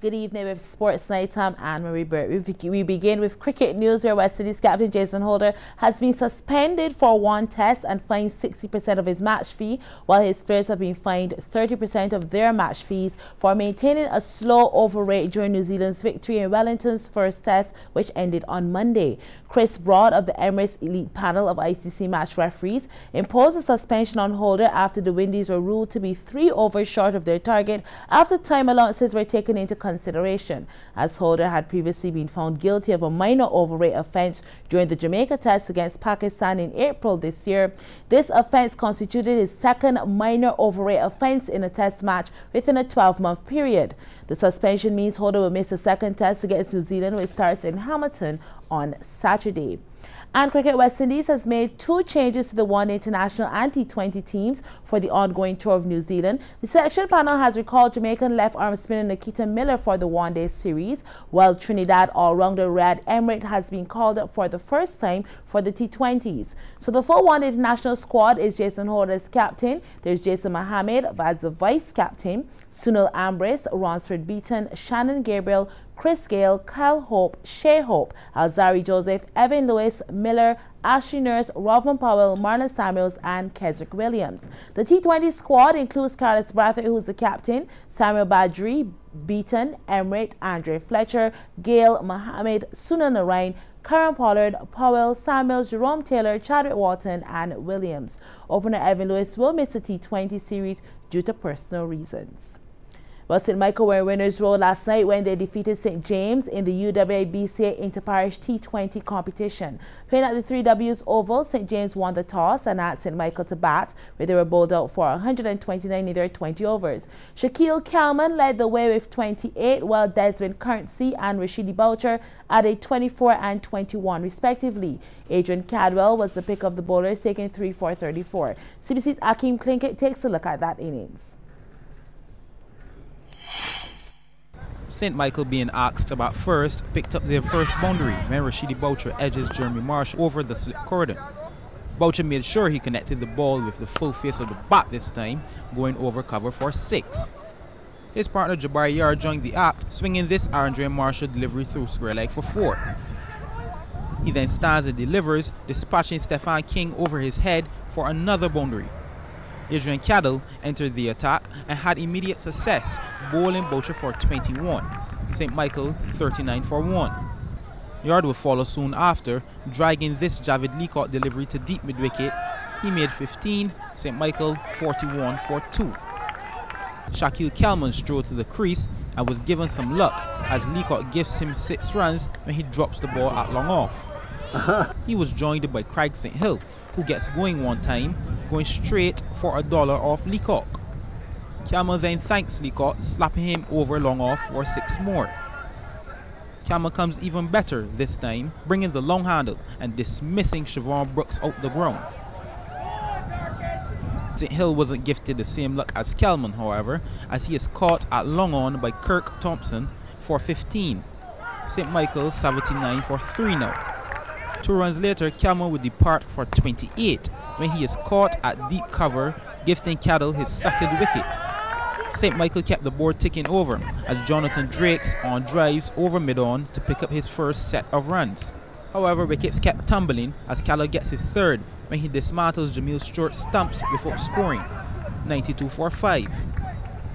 Good evening with Sports Night. I'm Anne-Marie Burt. We begin with cricket news where West Indies captain Jason Holder has been suspended for one test and fined 60% of his match fee, while his players have been fined 30% of their match fees for maintaining a slow over rate during New Zealand's victory in Wellington's first test, which ended on Monday. Chris Broad of the Emirates Elite Panel of ICC match referees imposed a suspension on Holder after the Windies were ruled to be 3 overs short of their target after time allowances were taken into consideration, as Holder had previously been found guilty of a minor overrate offence during the Jamaica test against Pakistan in April this year. This offence constituted his second minor overrate offence in a test match within a 12-month period. The suspension means Holder will miss the second test against New Zealand, which starts in Hamilton on Saturday. And Cricket West Indies has made 2 changes to the One Day International and T20 teams for the ongoing tour of New Zealand. The selection panel has recalled Jamaican left-arm spinner Nikita Miller for the one-day series, while Trinidad all-rounder Riyad Emrit has been called up for the first time for the T20s. So the full One Day International squad is Jason Holder as captain. There's Jason Mohammed as the vice-captain, Sunil Ambrose, Ronsford Beaton, Shannon Gabriel, Chris Gale, Kyle Hope, Shea Hope, Alzari Joseph, Evan Lewis, Miller, Ashley Nurse, Rovman Powell, Marlon Samuels, and Kesrick Williams. The T20 squad includes Carlos Brathwaite, who's the captain, Samuel Badri, Beaton, Emrit, Andre Fletcher, Gale, Mohammed, Sunil Narain, Karen Pollard, Powell, Samuels, Jerome Taylor, Chadwick Walton, and Williams. Opener Evan Lewis will miss the T20 series due to personal reasons. Well, St. Michael were in winners' row last night when they defeated St. James in the UWA-BCA Interparish T20 competition. Playing at the 3Ws Oval, St. James won the toss and asked St. Michael to bat, where they were bowled out for 129 in their 20 overs. Shaquille Kalman led the way with 28, while Desmond Currency and Rashidi Boucher added 24 and 21 respectively. Adrian Cadwell was the pick of the bowlers, taking 3 for 34. CBC's Akeem Klinkett takes a look at that innings. St. Michael, being asked about first, picked up their first boundary when Rashidi Boucher edges Jeremy Marshall over the slip cordon. Boucher made sure he connected the ball with the full face of the bat this time, going over cover for 6. His partner Jabari Yard joined the act, swinging this Andre Marshall delivery through square leg for 4. He then stands and delivers, dispatching Stefan King over his head for another boundary. Adrian Cadwell entered the attack and had immediate success, bowling Boucher for 21, St. Michael 39 for 1. Yard would follow soon after, dragging this Javid Leacock delivery to deep mid-wicket. He made 15, St. Michael 41 for 2. Shaquille Kalman strode to the crease and was given some luck as Leacock gives him 6 runs when he drops the ball at long off. He was joined by Craig St. Hill, who gets going one time, going straight for $1 off Leacock. Kalman then thanks Leacock, slapping him over long off for 6 more. Kalman comes even better this time, bringing the long handle and dismissing Siobhan Brooks out the ground. St. Hill wasn't gifted the same luck as Kalman, however, as he is caught at long on by Kirk Thompson for 15. St. Michael 79 for 3 now. 2 runs later, Kalman would depart for 28 when he is caught at deep cover, gifting Cadwell his second wicket. St. Michael kept the board ticking over as Jonathan Drakes on drives over mid-on to pick up his first set of runs. However, wickets kept tumbling as Cadwell gets his third when he dismantles Jamil Stewart's stumps without scoring, 92 for 5.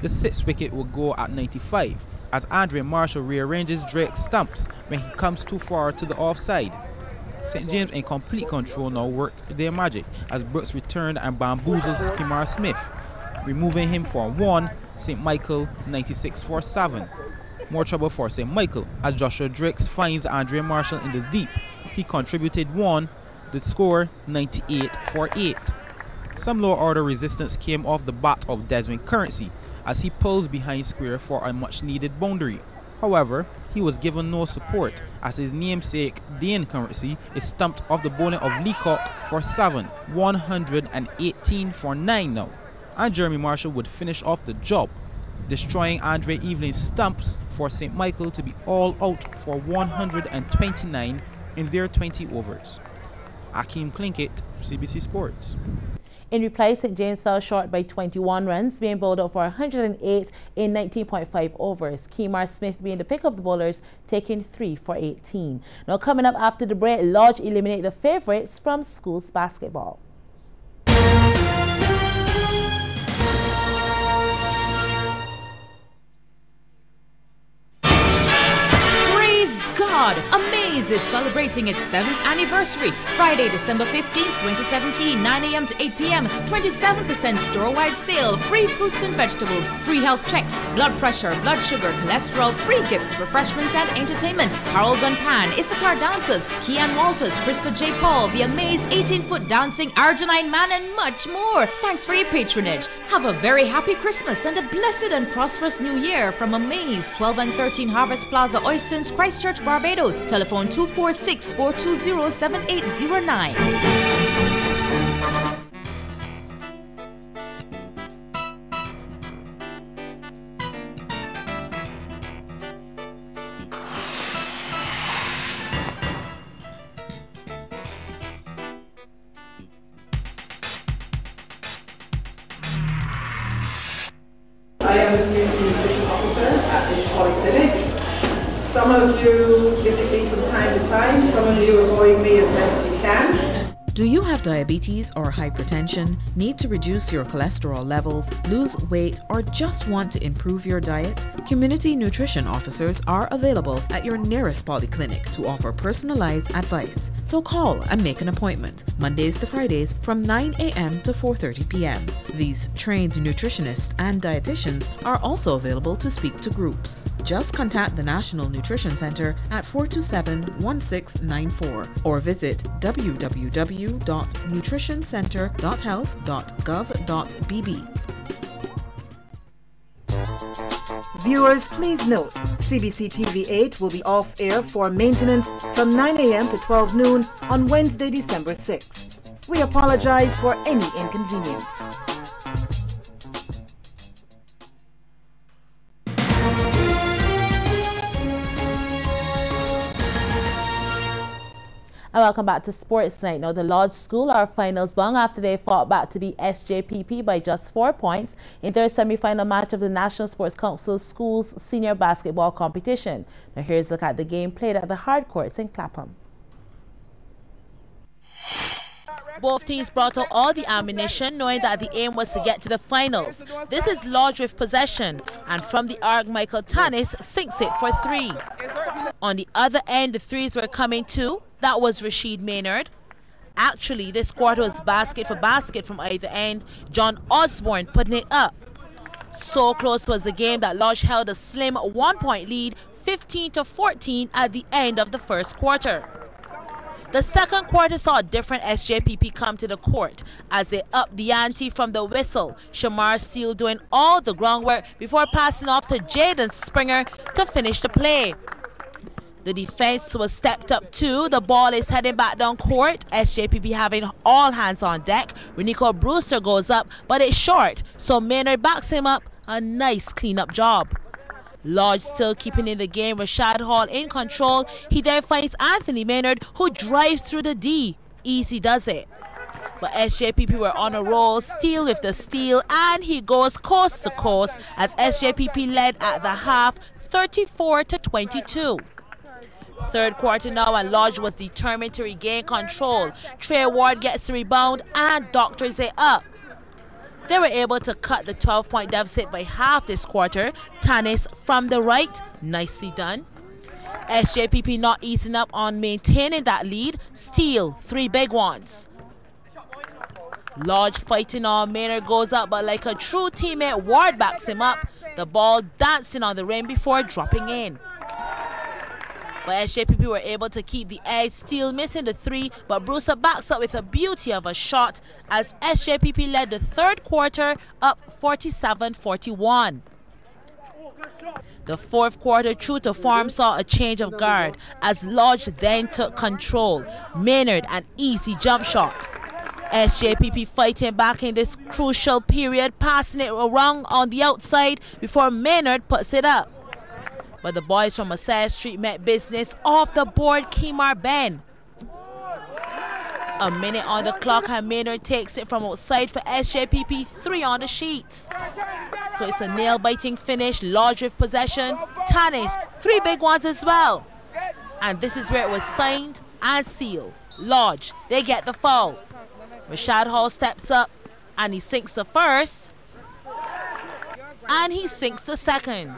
The 6th wicket will go at 95 as Andre Marshall rearranges Drake's stumps when he comes too far to the offside. St. James in complete control now worked their magic as Brooks returned and bamboozled Skimar Smith, removing him for 1, St. Michael 96 for 7. More trouble for St. Michael as Joshua Drakes finds Andre Marshall in the deep. He contributed 1, the score 98 for 8. Some lower order resistance came off the bat of Desmond Currency as he pulls behind square for a much needed boundary. However, he was given no support as his namesake Dane Currency is stumped off the bowling of Leacock for 7, 118 for 9 now. And Jeremy Marshall would finish off the job, destroying Andre Evelyn's stumps for St. Michael to be all out for 129 in their 20 overs. Akeem Klinkett, CBC Sports. In reply, St. James fell short by 21 runs, being bowled out for 108 in 19.5 overs. Kemar Smith being the pick of the bowlers, taking 3 for 18. Now coming up after the break, Lodge eliminate the favourites from schools basketball. Amaze is celebrating its 7th anniversary. Friday, December 15th, 2017, 9 a.m. to 8 p.m. 27% store-wide sale, free fruits and vegetables, free health checks, blood pressure, blood sugar, cholesterol, free gifts, refreshments and entertainment. Harold's on Pan, Issachar Dancers, Kian Walters, Krista J. Paul, the Amaze 18-foot dancing Arginine Man and much more. Thanks for your patronage. Have a very happy Christmas and a blessed and prosperous New Year from Amaze, 12 and 13 Harvest Plaza, Oysons, Christchurch, Barbados. Telephone 246-420-7809. I am the Community Nutrition Officer at this polyclinic. Some of you visit me from time to time, some of you avoid me as best you can. Do you have diabetes or hypertension, need to reduce your cholesterol levels, lose weight, or just want to improve your diet? Community nutrition officers are available at your nearest polyclinic to offer personalized advice. So call and make an appointment, Mondays to Fridays from 9 a.m. to 4:30 p.m. These trained nutritionists and dietitians are also available to speak to groups. Just contact the National Nutrition Center at 427-1694 or visit www.nutritioncenter.health.gov.bb. Viewers, please note, CBC TV 8 will be off air for maintenance from 9 a.m. to 12 noon on Wednesday, December 6th. We apologize for any inconvenience. And welcome back to Sports Night. Now, the Lodge School are finals bound after they fought back to beat SJPP by just 4 points in their semi-final match of the National Sports Council Schools Senior Basketball Competition. Now, here's a look at the game played at the hard courts in Clapham. Both teams brought out all the ammunition, knowing that the aim was to get to the finals. This is Lodge with possession, and from the arc, Michael Tanis sinks it for 3. On the other end, the threes were coming too. That was Rashid Maynard. Actually, this quarter was basket for basket from either end. John Osborne putting it up. So close was the game that Lodge held a slim 1-point lead, 15-14 at the end of the first quarter. The second quarter saw a different SJPP come to the court as they upped the ante from the whistle. Shamar Steele doing all the groundwork before passing off to Jaden Springer to finish the play. The defense was stepped up too. The ball is heading back down court. SJPP having all hands on deck. Renico Brewster goes up, but it's short, so Maynard backs him up. A nice cleanup job. Lodge still keeping in the game. Rashad Hall in control. He then finds Anthony Maynard, who drives through the D. Easy does it. But SJPP were on a roll. Steele with the steal, and he goes coast to coast as SJPP led at the half, 34-22. Third quarter now, and Lodge was determined to regain control. Trey Ward gets the rebound and doctors it up. They were able to cut the 12-point deficit by half this quarter. Tanis from the right, nicely done. SJPP not easing up on maintaining that lead. Steele, 3 big ones. Lodge fighting on. Maynard goes up, but like a true teammate, Ward backs him up. The ball dancing on the rim before dropping in. But SJPP were able to keep the edge. Steele missing the 3, but Brewster backs up with a beauty of a shot as SJPP led the third quarter up 47-41. The fourth quarter, true to form, saw a change of guard as Lodge then took control. Maynard, an easy jump shot. SJPP fighting back in this crucial period, passing it around on the outside before Maynard puts it up. But the boys from Messiah Street met business off the board. Kemar Ben. A minute on the clock and Maynard takes it from outside for SJPP, 3 on the sheets. So it's a nail-biting finish, Lodge with possession. Tanis, 3 big ones as well. And this is where it was signed and sealed. Lodge, they get the foul. Rashad Hall steps up and he sinks the first. And he sinks the second.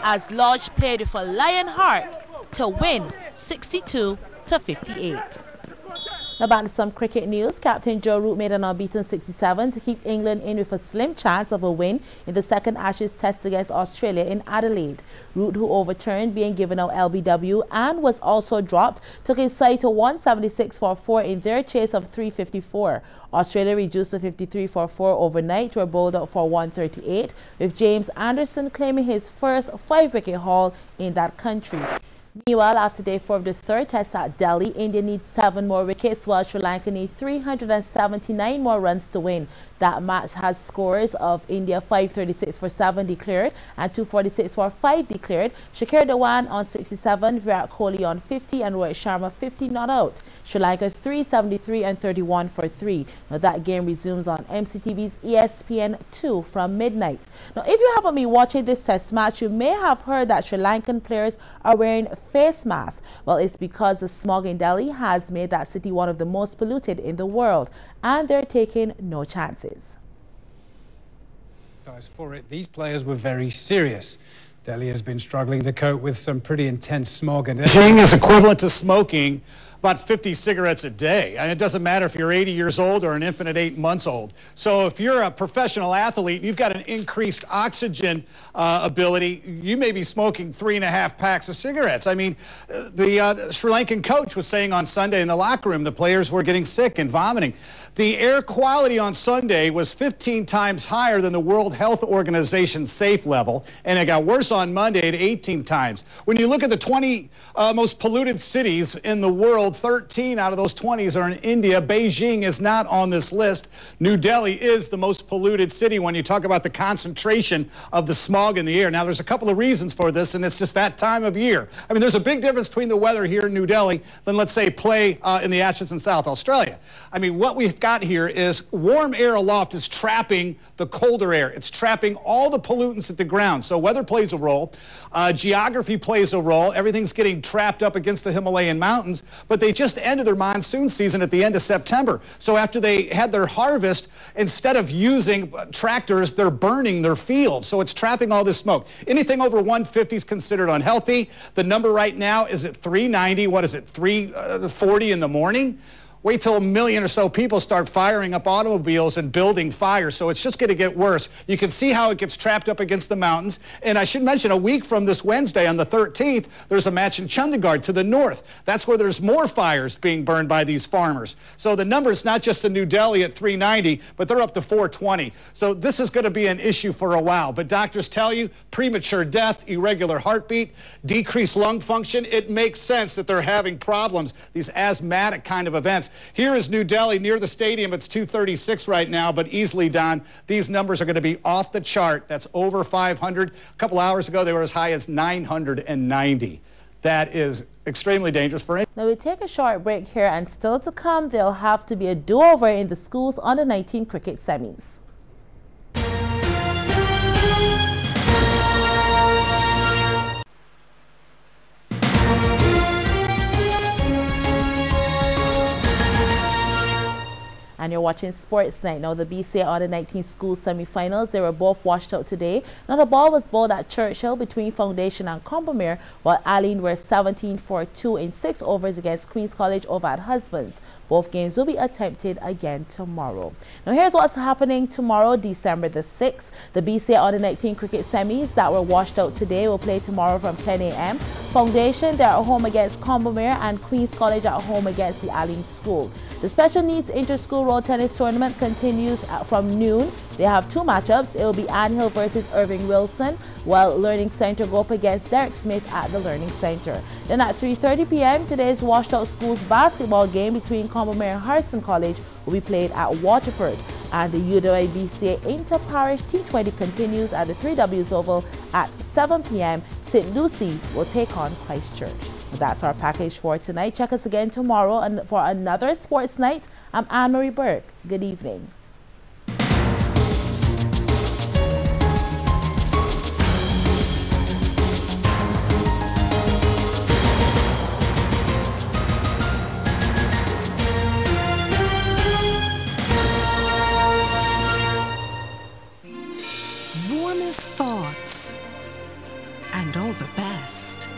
As Lodge played with a lion heart to win 62-58. Now back to some cricket news. Captain Joe Root made an unbeaten 67 to keep England in with a slim chance of a win in the second Ashes test against Australia in Adelaide. Root, who overturned being given out LBW and was also dropped, took his side to 176 for 4 in their chase of 354. Australia reduced to 53 for 4 overnight, were bowled out for 138, with James Anderson claiming his first 5-wicket haul in that country. Meanwhile, after day 4 of the third test at Delhi, India needs 7 more wickets while Sri Lanka needs 379 more runs to win. That match has scores of India 536 for 7 declared and 246 for 5 declared. Shikhar Dhawan on 67, Virat Kohli on 50 and Rohit Sharma 50 not out. Sri Lanka 373 and 31 for 3. Now that game resumes on MCTV's ESPN2 from midnight. Now if you haven't been watching this test match, you may have heard that Sri Lankan players are wearing face masks. Well, it's because the smog in Delhi has made that city one of the most polluted in the world, and they're taking no chances. For it, these players were very serious. Delhi has been struggling to cope with some pretty intense smog, and Beijing is equivalent to smoking about 50 cigarettes a day. And it doesn't matter if you're 80 years old or an infant at 8 months old. So if you're a professional athlete, you've got an increased oxygen ability, you may be smoking 3.5 packs of cigarettes. I mean, the Sri Lankan coach was saying on Sunday in the locker room the players were getting sick and vomiting. The air quality on Sunday was 15 times higher than the World Health Organization's safe level, and it got worse on Monday at 18 times. When you look at the 20 most polluted cities in the world, 13 out of those 20s are in India. Beijing is not on this list. New Delhi is the most polluted city when you talk about the concentration of the smog in the air. Now, there's a couple of reasons for this, and it's just that time of year. I mean, there's a big difference between the weather here in New Delhi than, let's say, play in the Ashes in South Australia. I mean, what we've got here is warm air aloft is trapping the colder air. It's trapping all the pollutants at the ground. So weather plays a role. Geography plays a role. Everything's getting trapped up against the Himalayan mountains. But they just ended their monsoon season at the end of September. So after they had their harvest, instead of using tractors, they're burning their fields. So it's trapping all this smoke. Anything over 150 is considered unhealthy. The number right now is at 390. What is it, 340 in the morning? Wait till 1 million or so people start firing up automobiles and building fires. So it's just going to get worse. You can see how it gets trapped up against the mountains. And I should mention, a week from this Wednesday, on the 13th, there's a match in Chandigarh to the north. That's where there's more fires being burned by these farmers. So the number is not just in New Delhi at 390, but they're up to 420. So this is going to be an issue for a while. But doctors tell you premature death, irregular heartbeat, decreased lung function. It makes sense that they're having problems, these asthmatic kind of events. Here is New Delhi near the stadium. It's 236 right now, but easily, Don, these numbers are going to be off the chart. That's over 500. A couple hours ago, they were as high as 990. That is extremely dangerous for any. Now we take a short break here, and still to come, there'll have to be a do-over in the school's under-19 cricket semis. And you're watching Sports Night. Now, the BCA Under-19 school semi-finals, they were both washed out today. Now, the ball was bowled at Churchill between Foundation and Combermere, while Aline were 17 for 2 in 6 overs against Queen's College over at Husbands. Both games will be attempted again tomorrow. Now, here's what's happening tomorrow, December the 6th. The BCA Under-19 cricket semis that were washed out today will play tomorrow from 10 a.m. Foundation, they're at home against Combermere, and Queen's College at home against the Aline School. The Special Needs Inter-School Road Tennis Tournament continues from noon. They have 2 matchups. It will be Ann Hill versus Irving Wilson, while Learning Center go up against Derek Smith at the Learning Center. Then at 3:30 p.m., today's washed out schools basketball game between Combermere and Harrison College will be played at Waterford. And the UWI-BCA Inter-Parish T20 continues at the 3Ws Oval at 7 p.m. St. Lucie will take on Christchurch. That's our package for tonight. Check us again tomorrow and for another sports night. I'm Anne-Marie Burke. Good evening. Warmest thoughts and all the best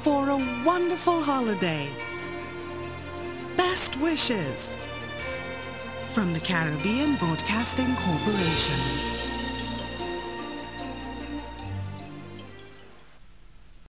for a wonderful holiday. Best wishes from the Caribbean Broadcasting Corporation.